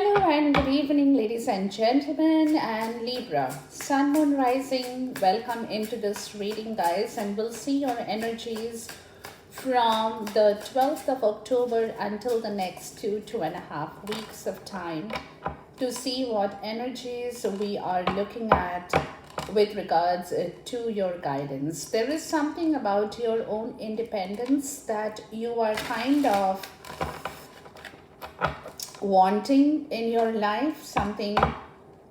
Hello and good evening, ladies and gentlemen, and Libra. Sun, Moon, Rising, welcome into this reading, guys, and we'll see your energies from the 12th of October until the next 2.5 weeks of time to see what energies we are looking at with regards to your guidance. There is something about your own independence that you are kind of wanting in your life, something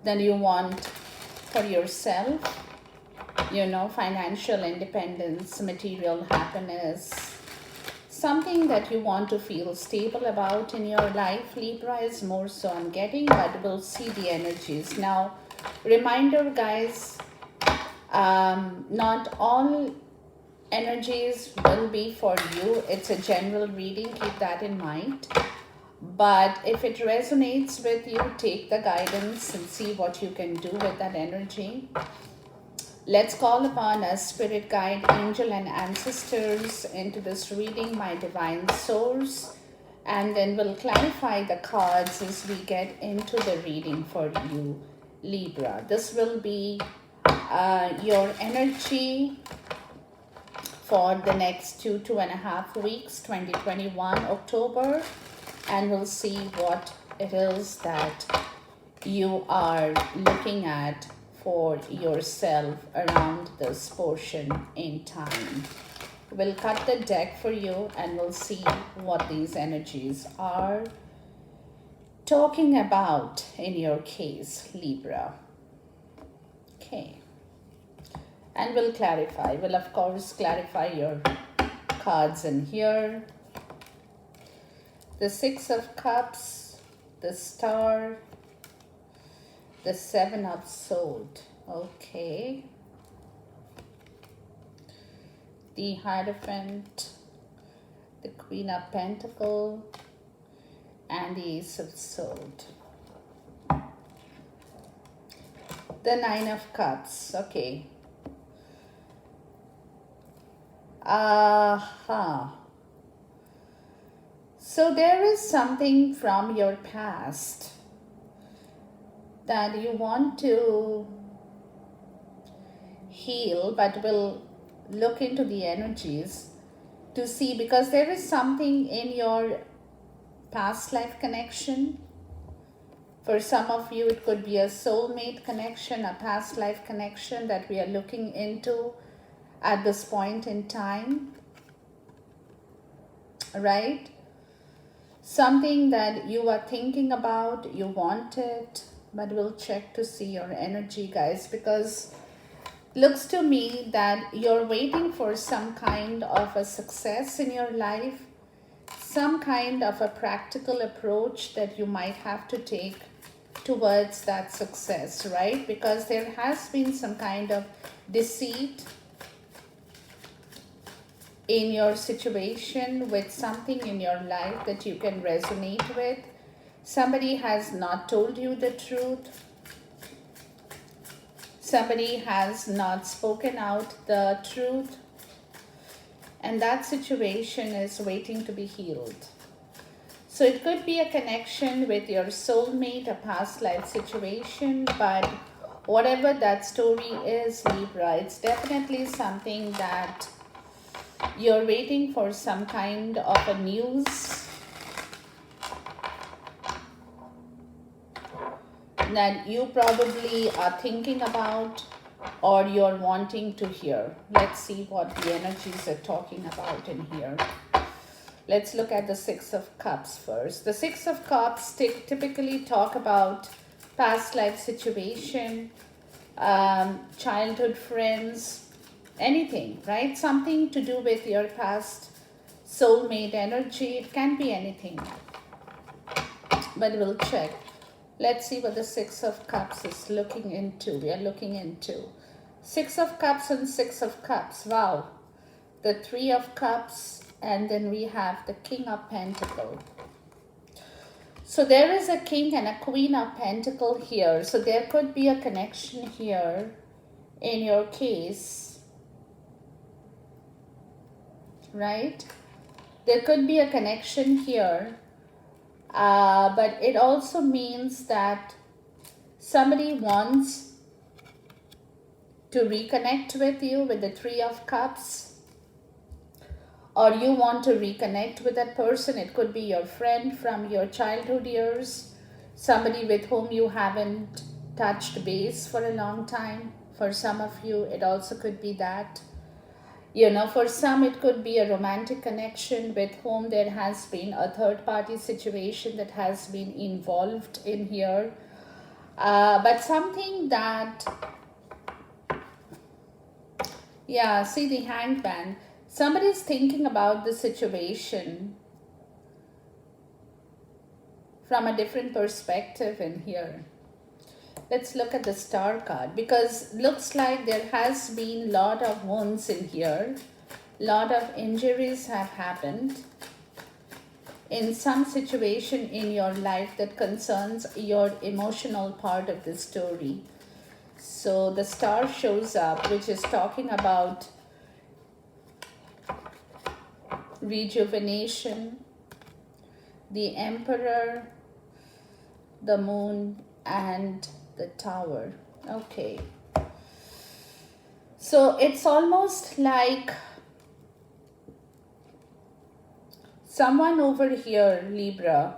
that you want for yourself, financial independence, material happiness, something that you want to feel stable about in your life. Libra is more so I'm getting, but we'll see the energies. Now, reminder, guys, not all energies will be for you. It's a general reading, keep that in mind. But if it resonates with you, take the guidance and see what you can do with that energy. Let's call upon a spirit guide, angel and ancestors into this reading, my divine source. And then we'll clarify the cards as we get into the reading for you, Libra. This will be your energy for the next 2.5 weeks, 2021, October. And we'll see what it is that you are looking at for yourself around this portion in time. We'll cut the deck for you and we'll see what these energies are talking about in your case, Libra. Okay. And we'll clarify. We'll, of course, clarify your cards in here. The Six of Cups, the Star, the Seven of Swords. Okay. The Hierophant, the Queen of Pentacles, and the Ace of Swords. The Nine of Cups. Okay. So there is something from your past that you want to heal, but we'll look into the energies to see, because there is something in your past life connection. For some of you, it could be a soulmate connection, a past life connection that we are looking into at this point in time, right? Something that you are thinking about, you want it, but we'll check to see your energy, guys, because looks to me that you're waiting for some kind of a success in your life, some kind of a practical approach that you might have to take towards that success, right? Because there has been some kind of deceit in your situation with something in your life that you can resonate with. Somebody has not told you the truth. Somebody has not spoken out the truth. And that situation is waiting to be healed. So it could be a connection with your soulmate, a past life situation, but whatever that story is, Libra, it's definitely something that you're waiting for some kind of a news that you probably are thinking about or you're wanting to hear. Let's see what the energies are talking about in here. Let's look at the Six of Cups first. The Six of Cups typically talk about past life situation, childhood friends, anything, right? Something to do with your past soulmate energy. It can be anything, but we'll check. Let's see what the Six of Cups is looking into. We are looking into Six of Cups and Six of Cups. Wow. The Three of Cups, and then we have the King of Pentacles. So there is a King and a Queen of Pentacles here. So there could be a connection here in your case, right? There could be a connection here But it also means that somebody wants to reconnect with you with the Three of Cups, or you want to reconnect with that person. It could be your friend from your childhood years, somebody with whom you haven't touched base for a long time. For some of you, it also could be that. For some, it could be a romantic connection with whom there has been a third party situation that has been involved in here. But something that, yeah, see the Hanged Man. Somebody's thinking about the situation from a different perspective in here. Let's look at the Star card, because looks like there has been lot of wounds in here. Lot of injuries have happened in some situation in your life that concerns your emotional part of the story. So the Star shows up, which is talking about rejuvenation, the Emperor, the Moon, and the Tower. Okay. So it's almost like someone over here, Libra,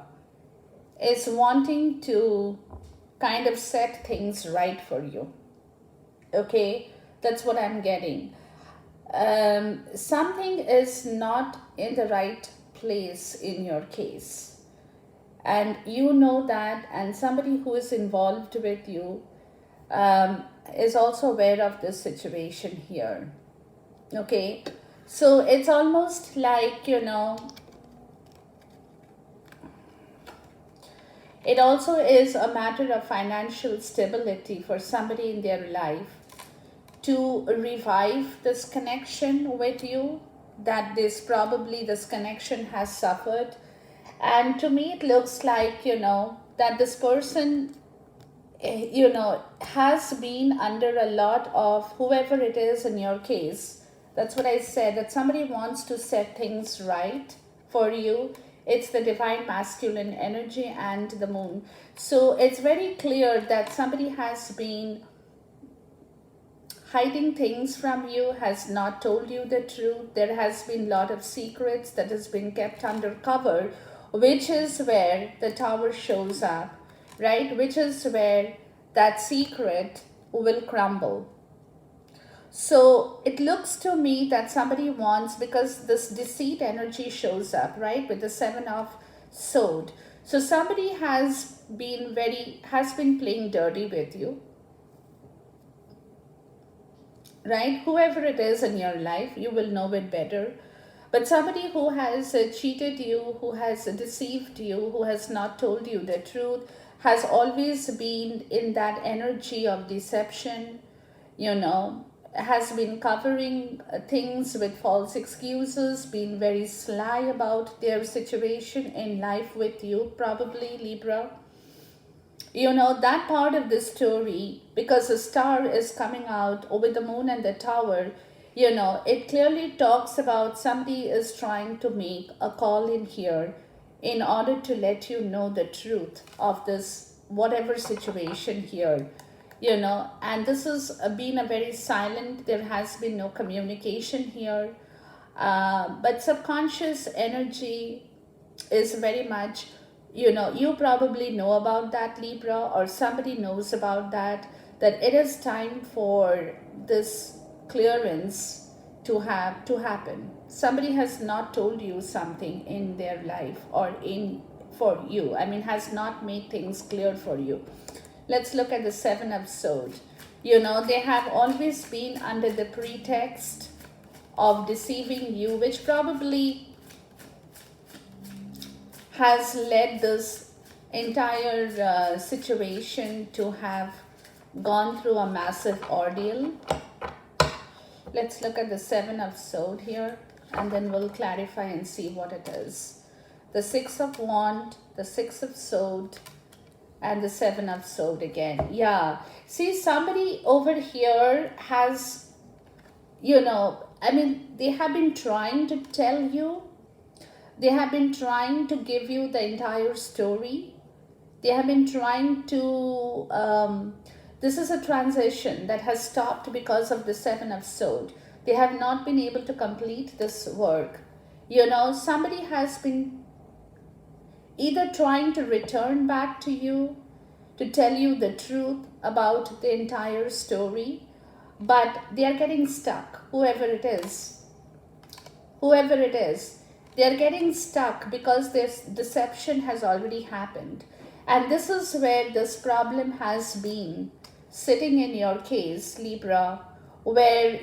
is wanting to kind of set things right for you. Okay, that's what I'm getting. Something is not in the right place in your case, and you know that, and somebody who is involved with you is also aware of this situation here. Okay, so it's almost like, it also is a matter of financial stability for somebody in their life to revive this connection with you, that this connection has suffered. And to me, it looks like, that this person, has been under a lot of, whoever it is in your case, that's what I said, that somebody wants to set things right for you. It's the divine masculine energy and the Moon. So it's very clear that somebody has been hiding things from you, has not told you the truth. There has been a lot of secrets that has been kept under cover, which is where the Tower shows up, right? Which is where that secret will crumble. So it looks to me that somebody wants, because this deceit energy shows up, right, with the Seven of Swords. So somebody has been playing dirty with you, right? Whoever it is in your life, you will know it better. But somebody who has cheated you, who has deceived you, who has not told you the truth, has always been in that energy of deception, has been covering things with false excuses, been very sly about their situation in life with you, probably, Libra. That part of the story, because the Star is coming out with the Moon and the Tower, it clearly talks about somebody is trying to make a call in here in order to let you know the truth of this whatever situation here, and this has been a very silent, there has been no communication here, but subconscious energy is very much, you probably know about that, Libra, or somebody knows about that it is time for this clearance to happen. Somebody has not told you something in their life, or in for you, I mean, has not made things clear for you. Let's look at the Seven of Swords. They have always been under the pretext of deceiving you, which probably has led this entire situation to have gone through a massive ordeal. Let's look at the Seven of Swords here, and then we'll clarify and see what it is. The Six of Wands, the Six of Swords, and the Seven of Swords again. Yeah, see, somebody over here has, they have been trying to tell you, They have been trying to give you the entire story. They have been trying to, this is a transition that has stopped because of the Seven of Swords. They have not been able to complete this work. Somebody has been either trying to return back to you to tell you the truth about the entire story, but they are getting stuck, whoever it is, they are getting stuck because this deception has already happened. And this is where this problem has been sitting in your case, Libra, where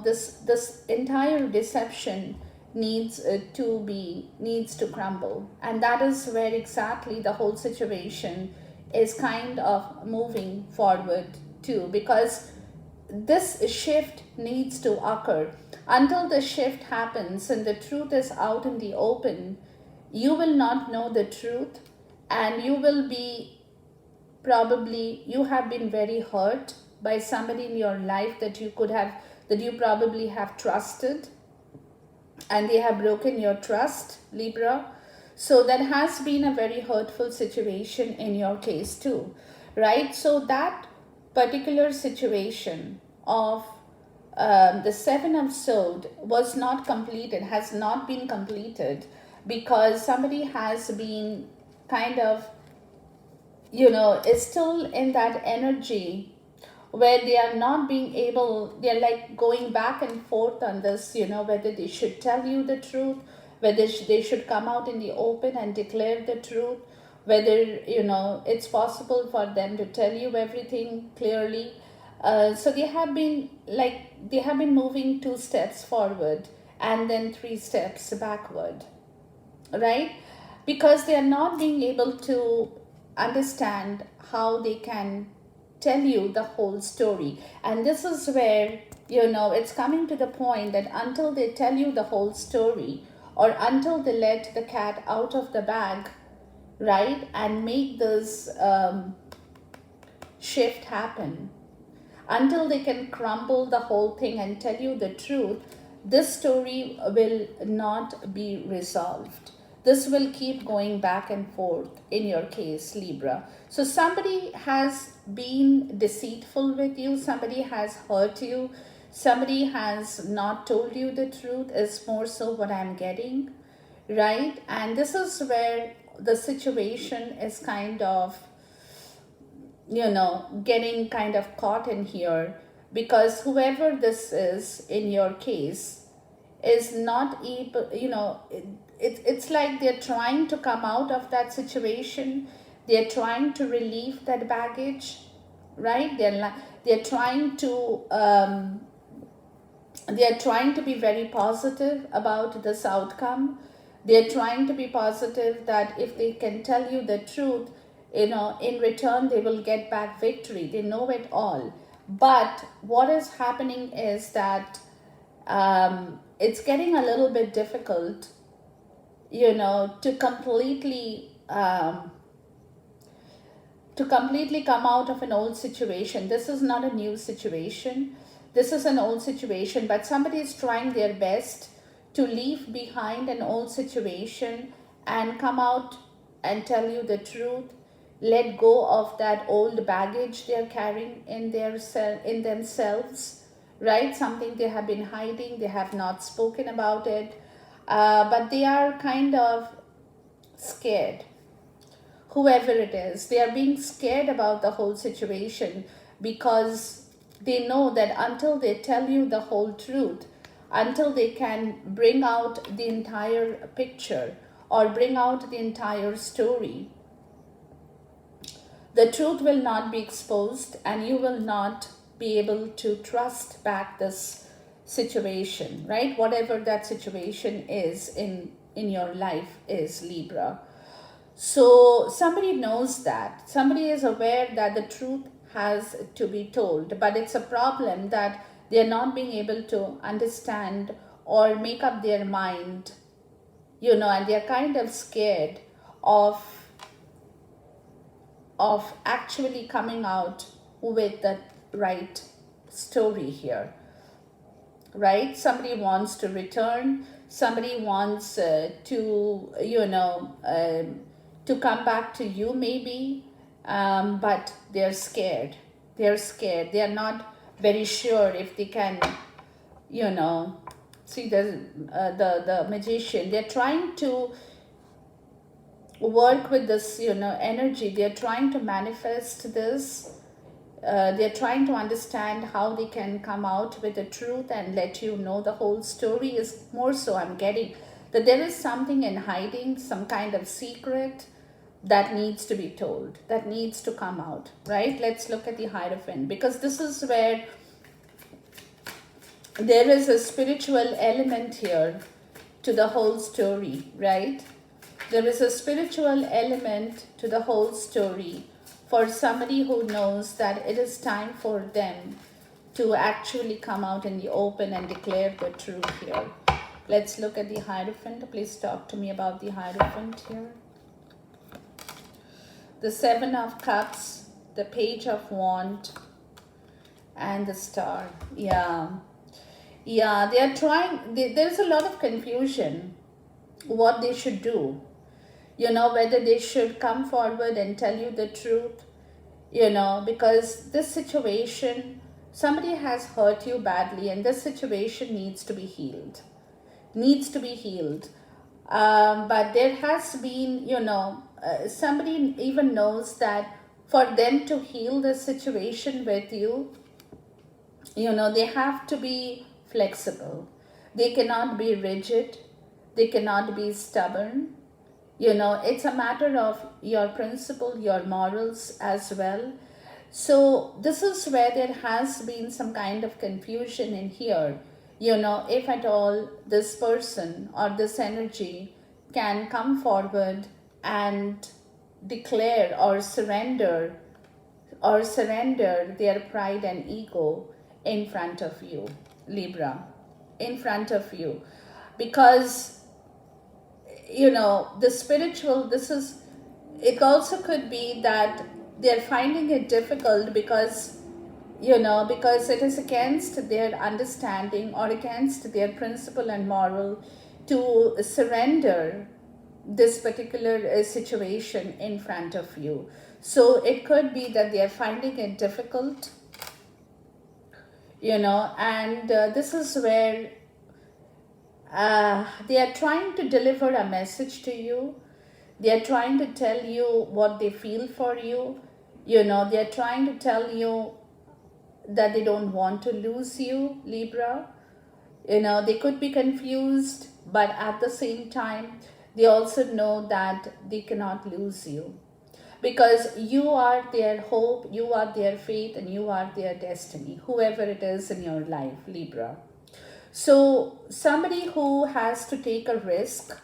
this entire deception needs to crumble. And that is where exactly the whole situation is kind of moving forward to, because this shift needs to occur. Until the shift happens and the truth is out in the open, you will not know the truth, and you will be, probably you have been very hurt by somebody in your life that you probably have trusted, and they have broken your trust, Libra. So that has been a very hurtful situation in your case too, right? So that particular situation of the Seven of Swords was not completed, has not been completed, because somebody has been kind of, is still in that energy where they are not being able, they're like going back and forth on this, whether they should tell you the truth, whether they should come out in the open and declare the truth, whether, it's possible for them to tell you everything clearly. So they have been moving 2 steps forward and then 3 steps backward, right? Because they are not being able to understand how they can tell you the whole story. And this is where, it's coming to the point that until they tell you the whole story, or until they let the cat out of the bag, right, and make this shift happen, until they can crumble the whole thing and tell you the truth, this story will not be resolved. This will keep going back and forth in your case, Libra. So somebody has been deceitful with you, somebody has hurt you, somebody has not told you the truth, is more so what I'm getting, right? And this is where the situation is kind of, getting kind of caught in here, because whoever this is in your case is not able, it's like they're trying to come out of that situation, they're trying to relieve that baggage, right? They're trying to be very positive about this outcome. They're trying to be positive that if they can tell you the truth, in return they will get back victory. They know it all. But what is happening is that it's getting a little bit difficult, to completely come out of an old situation. This is not a new situation. This is an old situation, but somebody is trying their best to leave behind an old situation and come out and tell you the truth. Let go of that old baggage they're carrying in themselves, right? Something they have been hiding, they have not spoken about it, but they are kind of scared. Whoever it is, they are being scared about the whole situation, because they know that until they tell you the whole truth, until they can bring out the entire picture or bring out the entire story, the truth will not be exposed, and you will not be able to trust back this situation, right? Whatever that situation is in your life is, Libra. So somebody knows that. Somebody is aware that the truth has to be told, but it's a problem that they're not being able to understand or make up their mind, and they're kind of scared of actually coming out with the right story here, right? Somebody wants to return, somebody wants to, to come back to you maybe, but they're scared. They're scared. They are not very sure if they can, you know, see the magician. They're trying to work with this, energy. They're trying to manifest this. They're trying to understand how they can come out with the truth and let you know the whole story. Is more so I'm getting that there is something in hiding, some kind of secret that needs to be told, that needs to come out, right? Let's look at the Hierophant, because this is where there is a spiritual element here to the whole story, right? There is a spiritual element to the whole story for somebody who knows that it is time for them to actually come out in the open and declare the truth here. Let's look at the Hierophant. Please talk to me about the Hierophant here. The Seven of Cups, the Page of Wands, and the Star. Yeah, they are trying. There's a lot of confusion what they should do. Whether they should come forward and tell you the truth, because this situation, somebody has hurt you badly, and this situation needs to be healed. But there has been, somebody even knows that for them to heal the situation with you, they have to be flexible. They cannot be rigid. They cannot be stubborn. It's a matter of your principle, your morals as well. So this is where there has been some kind of confusion in here. If at all this person or this energy can come forward and declare or surrender their pride and ego in front of you, Libra, in front of you. Because the spiritual, it also could be that they're finding it difficult because it is against their understanding or against their principle and moral to surrender this particular situation in front of you. So it could be that they are finding it difficult, and this is where they are trying to deliver a message to you. They are trying to tell you what they feel for you. They are trying to tell you that they don't want to lose you, Libra. They could be confused, but at the same time, they also know that they cannot lose you. Because you are their hope, you are their faith, and you are their destiny, whoever it is in your life, Libra. So somebody who has to take a risk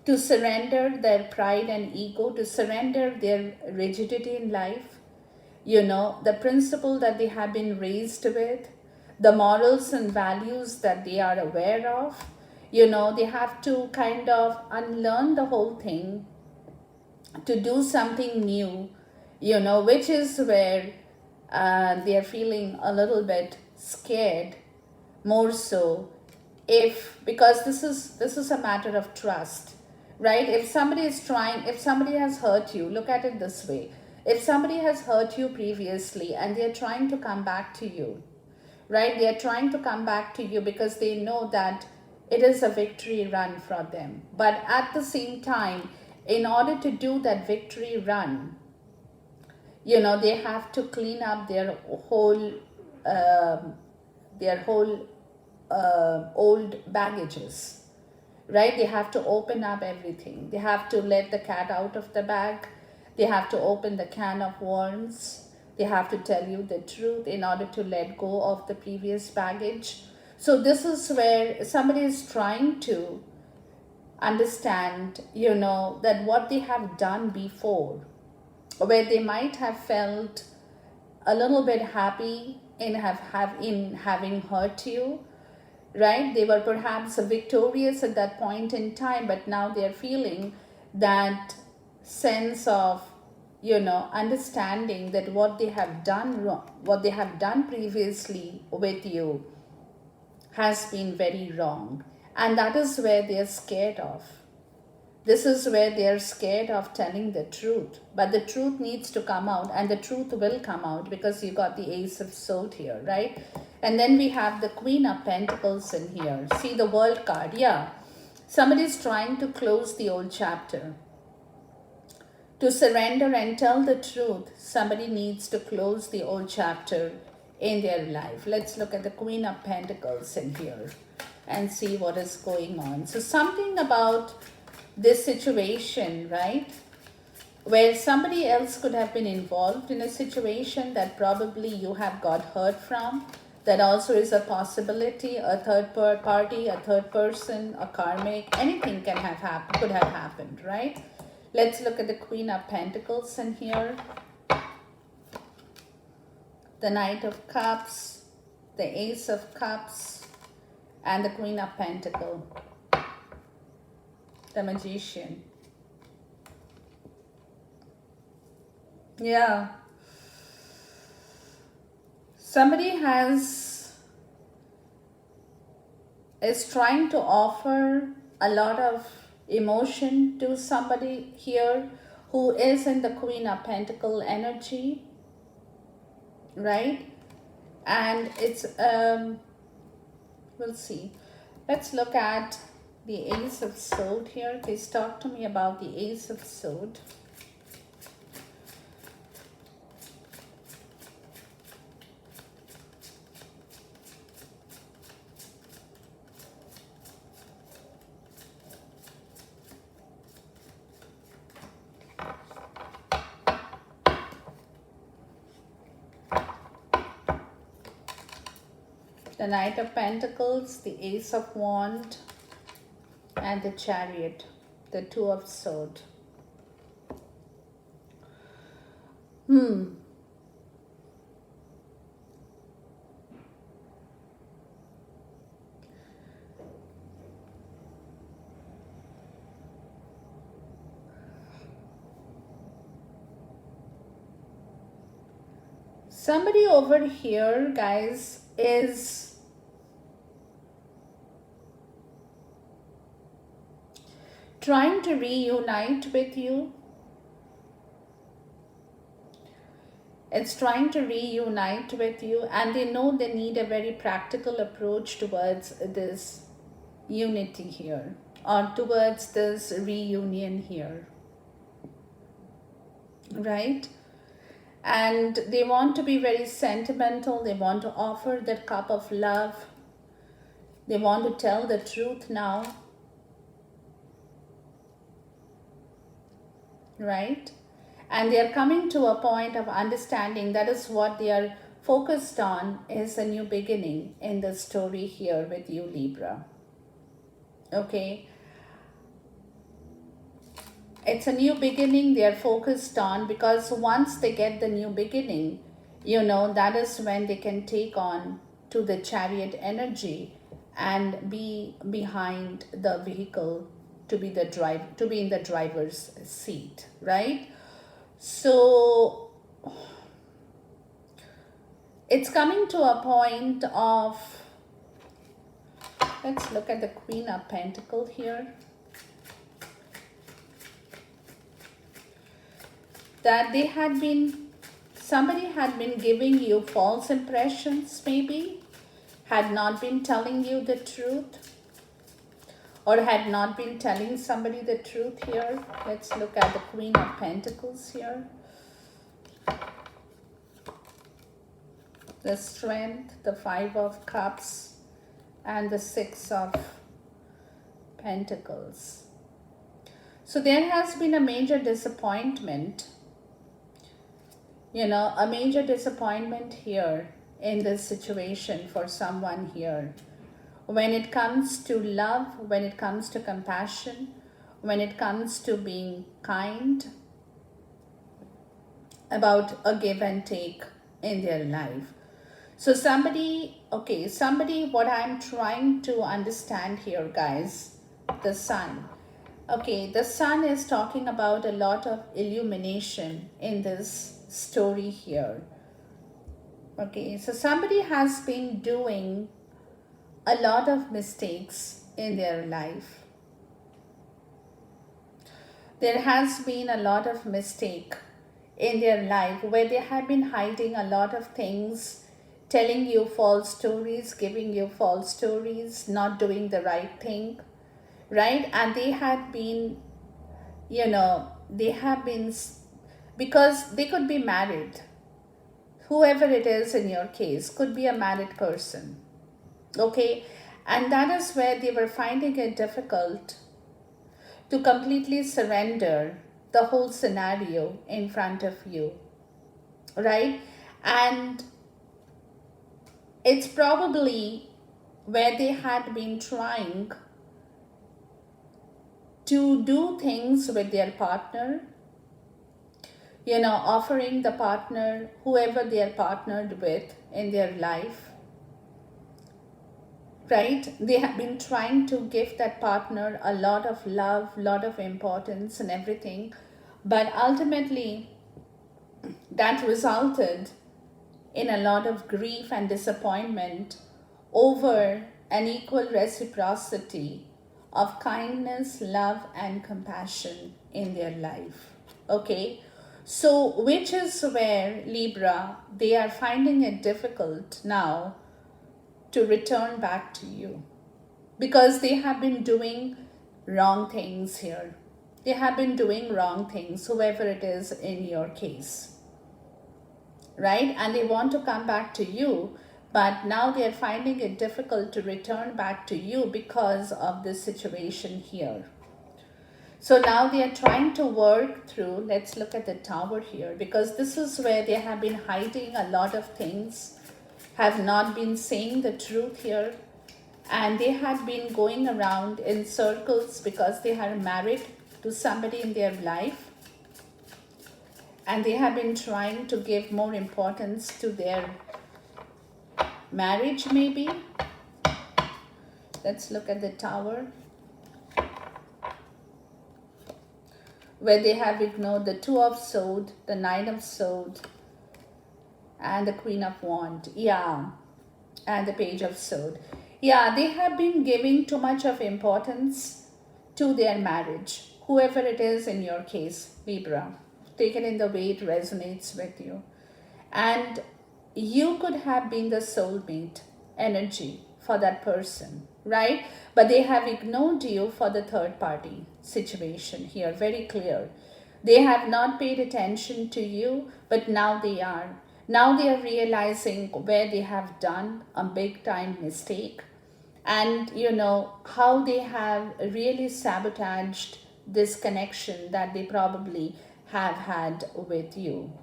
to surrender their pride and ego, to surrender their rigidity in life, the principle that they have been raised with, the morals and values that they are aware of, they have to kind of unlearn the whole thing to do something new, which is where they are feeling a little bit scared, more so, because this is a matter of trust, right? If somebody has hurt you, look at it this way. If somebody has hurt you previously and they are trying to come back to you, right? They are trying to come back to you because they know that it is a victory run for them. But at the same time, in order to do that victory run, they have to clean up their whole old baggages, right? They have to open up everything. They have to let the cat out of the bag. They have to open the can of worms. They have to tell you the truth in order to let go of the previous baggage. So this is where somebody is trying to understand, that what they have done before, where they might have felt a little bit happy in having hurt you, right? They were perhaps victorious at that point in time, but now they're feeling that sense of, understanding that what they have done wrong, what they have done previously with you has been very wrong. And that is where they're scared of. This is where they're scared of telling the truth. But the truth needs to come out, and the truth will come out because you got the Ace of Swords here, right? And then we have the Queen of Pentacles in here. See the World card, yeah. Somebody's trying to close the old chapter. To surrender and tell the truth, somebody needs to close the old chapter in their life. Let's look at the Queen of Pentacles in here and see what is going on. So something about this situation, right, where somebody else could have been involved in a situation that probably you have got hurt from. That also is a possibility. A third party, a third person, a karmic, anything can have happened, could have happened, right? Let's look at the Queen of Pentacles in here. The Knight of Cups, the Ace of Cups, and the Queen of Pentacles. The Magician. Yeah. Somebody is trying to offer a lot of emotion to somebody here who is in the Queen of Pentacles energy, right? And it's we'll see. Let's look at the Ace of Swords here. Please talk to me about the Ace of Swords. The Knight of Pentacles, the Ace of Wands, and the Chariot, the Two of Swords. Somebody over here, guys, is trying to reunite with you. It's trying to reunite with you, and they know they need a very practical approach towards this unity here, or towards this reunion here, right? And they want to be very sentimental. They want to offer that cup of love. They want to tell the truth now, right? And they are coming to a point of understanding. That is what they are focused on, is a new beginning in the story here with you, Libra. Okay. It's a new beginning they are focused on, because once they get the new beginning, you know, that is when they can take on to the Chariot energy and be behind the vehicle, to be in the driver's seat, right? So it's coming to a point of, let's look at the Queen of Pentacles here. That somebody had been giving you false impressions, maybe, had not been telling you the truth, or had not been telling somebody the truth here. Let's look at the Queen of Pentacles here. The Strength, the Five of Cups, and the Six of Pentacles. So there has been a major disappointment, you know, a major disappointment here in this situation for someone here. When it comes to love, when it comes to compassion, when it comes to being kind, about a give and take in their life. So somebody, what I'm trying to understand here, guys, the Sun. Okay, the Sun is talking about a lot of illumination in this story here. Okay, so somebody has been doing a lot of mistakes in their life. There has been a lot of mistake in their life where they have been hiding a lot of things, telling you false stories, giving you false stories, not doing the right thing, right? And they had been, they have been, because they could be married. Whoever it is in your case could be a married person, okay? And that is where they were finding it difficult to completely surrender the whole scenario in front of you, right? And it's probably where they had been trying to do things with their partner, offering the partner, whoever they are partnered with in their life, right? They have been trying to give that partner a lot of love, lot of importance and everything, but ultimately that resulted in a lot of grief and disappointment over an equal reciprocity of kindness, love, and compassion in their life. Okay, so which is where Libra, they are finding it difficult now to return back to you because they have been doing wrong things here. They have been doing wrong things, whoever it is in your case, right? And they want to come back to you, but now they are finding it difficult to return back to you because of this situation here. So now they are trying to work through, let's look at the Tower here, because this is where they have been hiding a lot of things, have not been saying the truth here, and they had been going around in circles because they are married to somebody in their life, and they have been trying to give more importance to their marriage maybe. Let's look at the Tower, where they have ignored the Two of Swords, the Nine of Swords, and the Queen of Wands. Yeah, and the Page of Swords. Yeah, they have been giving too much of importance to their marriage. Whoever it is in your case, Libra, take it in the way it resonates with you. And you could have been the soulmate energy for that person, right? But they have ignored you for the third party situation here, very clear. They have not paid attention to you, but now they are. Now they are realizing where they have done a big time mistake, and how they have really sabotaged this connection that they probably have had with you,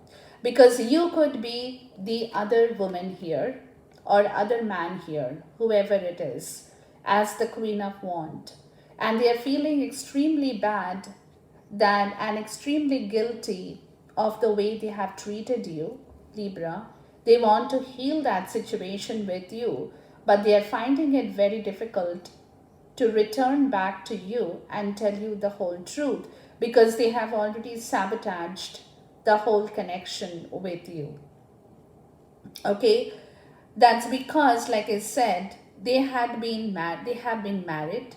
because you could be the other woman here or other man here, whoever it is, as the Queen of Wands, and they are feeling extremely bad that and extremely guilty of the way they have treated you, Libra. They want to heal that situation with you, but they are finding it very difficult to return back to you and tell you the whole truth because they have already sabotaged the whole connection with you. Okay, that's because, like I said, they have been married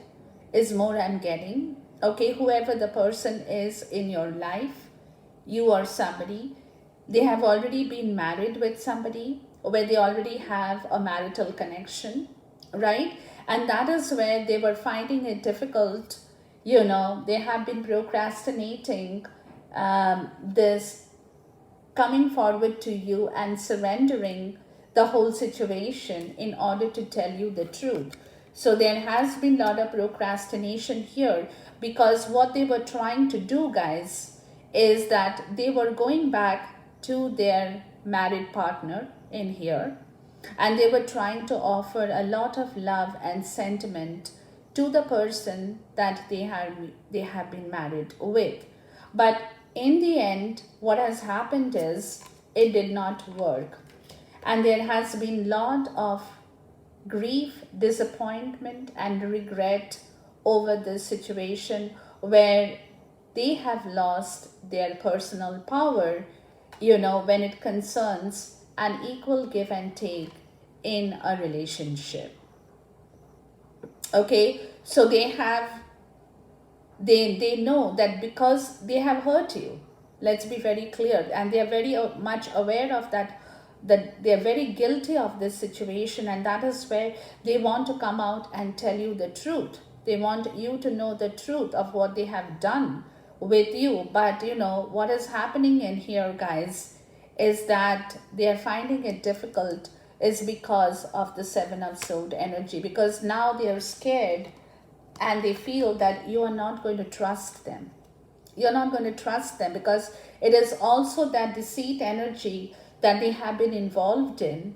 is more I'm getting. Okay, whoever the person is in your life, you or somebody, they have already been married with somebody where they already have a marital connection, right? And that is where they were finding it difficult. They have been procrastinating this coming forward to you and surrendering the whole situation in order to tell you the truth. So there has been a lot of procrastination here, because what they were trying to do, guys, is that they were going back to their married partner in here, and they were trying to offer a lot of love and sentiment to the person that they have been married with. But in the end, what has happened is it did not work, and there has been lot of grief, disappointment, and regret over this situation where they have lost their personal power, when it concerns an equal give and take in a relationship. Okay, so they know that because they have hurt you. Let's be very clear, and they are very much aware of that, that they are very guilty of this situation, and that is where they want to come out and tell you the truth. They want you to know the truth of what they have done with you. But you know what is happening in here, guys, is that they are finding it difficult is because of the Seven of Sword energy, because now they are scared and they feel that you are not going to trust them. You're not going to trust them because it is also that deceit energy that they have been involved in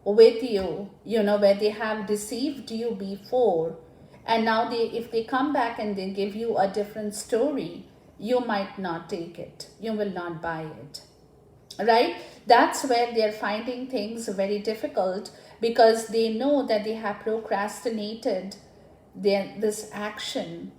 with you, you know, where they have deceived you before. And now if they come back and they give you a different story, you might not take it. You will not buy it, right? That's where they're finding things very difficult, because they know that they have procrastinated this action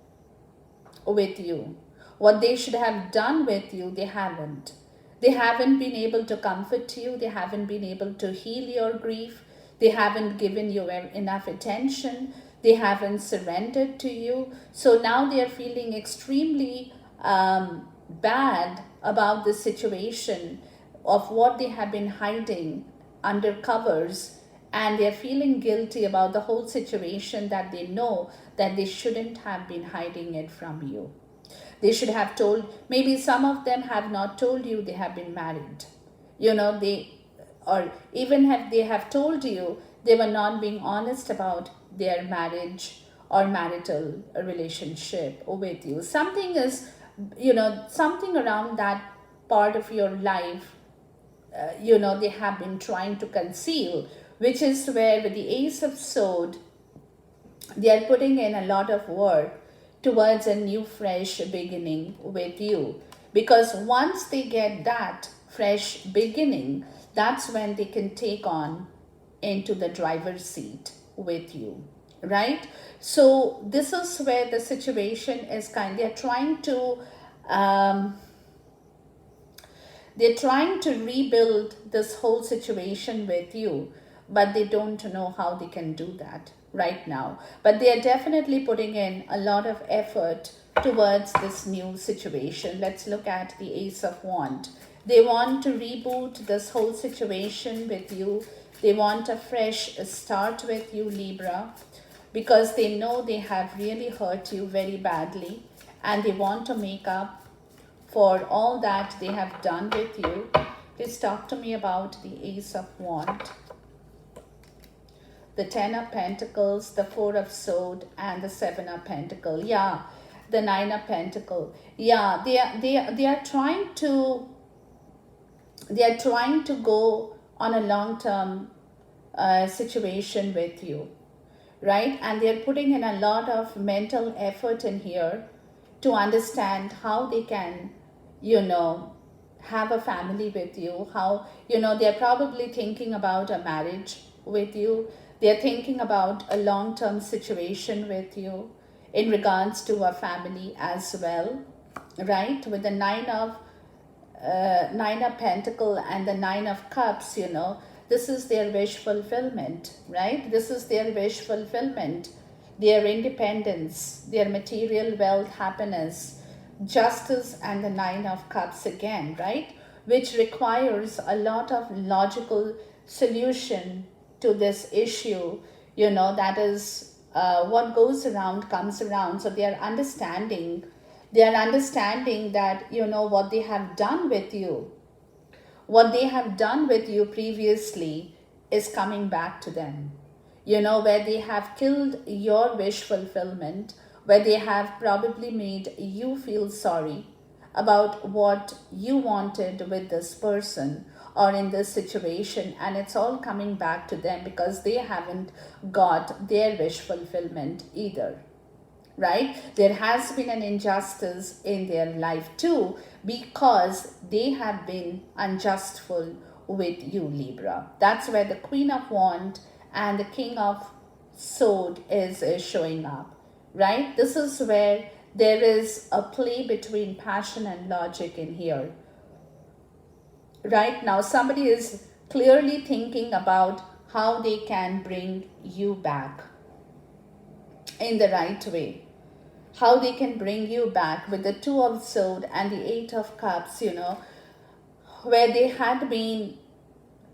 with you. What they should have done with you, they haven't. They haven't been able to comfort you, they haven't been able to heal your grief, they haven't given you enough attention, they haven't surrendered to you. So now they are feeling extremely bad about the situation of what they have been hiding under covers, and they're feeling guilty about the whole situation, that they know that they shouldn't have been hiding it from you. They should have told. Maybe some of them have not told you they have been married, you know, they, or even if they have told you, they were not being honest about their marriage or marital relationship with you. Something is, you know, something around that part of your life, you know, they have been trying to conceal, which is where with the Ace of Sword, they are putting in a lot of work towards a new fresh beginning with you. Because once they get that fresh beginning, that's when they can take on into the driver's seat with you, right? So this is where the situation is they're trying to um, they're trying to rebuild this whole situation with you, but they don't know how they can do that right now. But they are definitely putting in a lot of effort towards this new situation. Let's look at the Ace of Wands. They want to reboot this whole situation with you. They want a fresh start with you, Libra, because they know they have really hurt you very badly, and they want to make up for all that they have done with you. Please talk to me about the Ace of Wands, the Ten of Pentacles, the Four of Swords, and the Seven of Pentacles. Yeah, the Nine of Pentacles. Yeah, they are trying to go on a long term situation with you, right? And they're putting in a lot of mental effort in here to understand how they can, you know, have a family with you. How, you know, they're probably thinking about a marriage with you. They're thinking about a long-term situation with you in regards to a family as well, right? With the Nine of Pentacle and the Nine of Cups, you know, this is their wish fulfillment, right? This is their wish fulfillment, their independence, their material wealth, happiness, justice, and the Nine of Cups again, right? Which requires a lot of logical solution to this issue, you know, that is what goes around comes around. So they are understanding that, you know, what they have done with you, what they have done with you previously is coming back to them. You know, where they have killed your wish fulfillment, where they have probably made you feel sorry about what you wanted with this person or in this situation, and it's all coming back to them because they haven't got their wish fulfillment either, right? There has been an injustice in their life too, because they have been unjustful with you, Libra. That's where the Queen of Wands and the King of Sword is showing up, right? This is where there is a play between passion and logic in here. Right now, somebody is clearly thinking about how they can bring you back. in the right way. How they can bring you back with the Two of Swords and the Eight of Cups, where they had been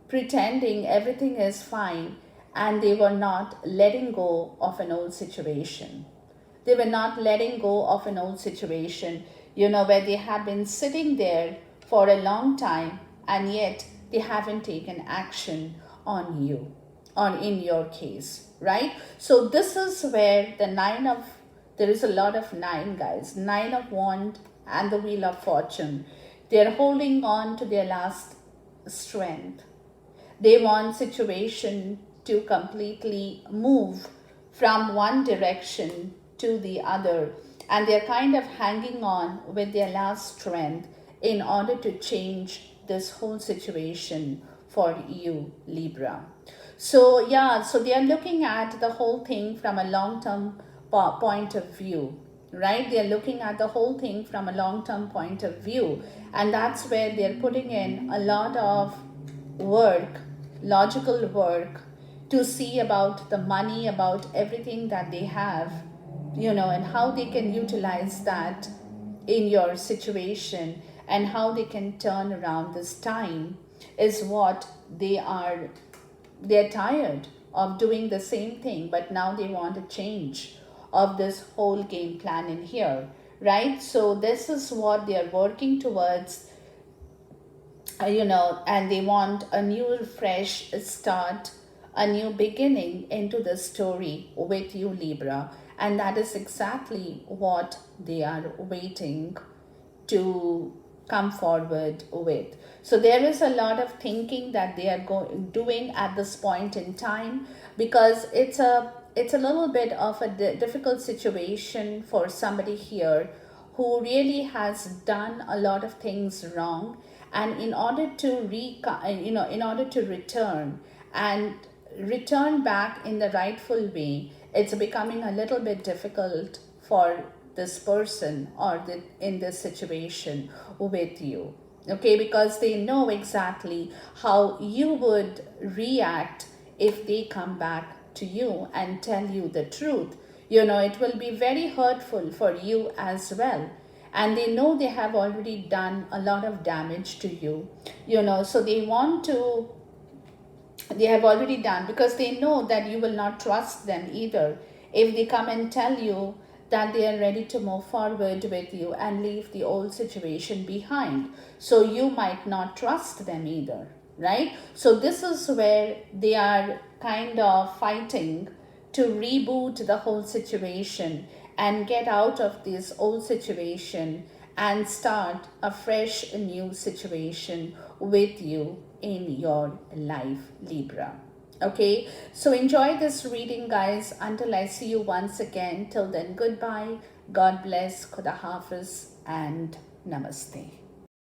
pretending everything is fine and they were not letting go of an old situation. They were not letting go of an old situation, where they have been sitting there for a long time and yet they haven't taken action on you, on in your case, right? So this is where there is a lot of nine, guys. Nine of Wands and the Wheel of Fortune. They're holding on to their last strength. They want situation to completely move from one direction to the other, and they're kind of hanging on with their last strength in order to change this whole situation for you, Libra. So yeah, so they are looking at the whole thing from a long-term point of view, right? They're looking at the whole thing from a long-term point of view, and that's where they're putting in a lot of work, logical work, to see about the money, about everything that they have, and how they can utilize that in your situation, and how they can turn around this time is what they're tired of doing the same thing, but now they want a change of this whole game plan in here, right? So this is what they are working towards, and they want a new fresh start, a new beginning into the story with you, Libra. And that is exactly what they are waiting to come forward with. So there is a lot of thinking that they are doing at this point in time, because it's a little bit of a difficult situation for somebody here who really has done a lot of things wrong, and in order to in order to return back in the rightful way, it's becoming a little bit difficult for this person or in this situation with you, okay? Because they know exactly how you would react if they come back to you and tell you the truth. It will be very hurtful for you as well, and they know they have already done a lot of damage to you, so they have already done, because they know that you will not trust them either if they come and tell you that they are ready to move forward with you and leave the old situation behind. So you might not trust them either, right? So this is where they are kind of fighting to reboot the whole situation and get out of this old situation and start a fresh new situation with you in your life, Libra. Okay, so enjoy this reading, guys. Until I see you once again, till then, goodbye, God bless, Khuda Hafiz, and Namaste.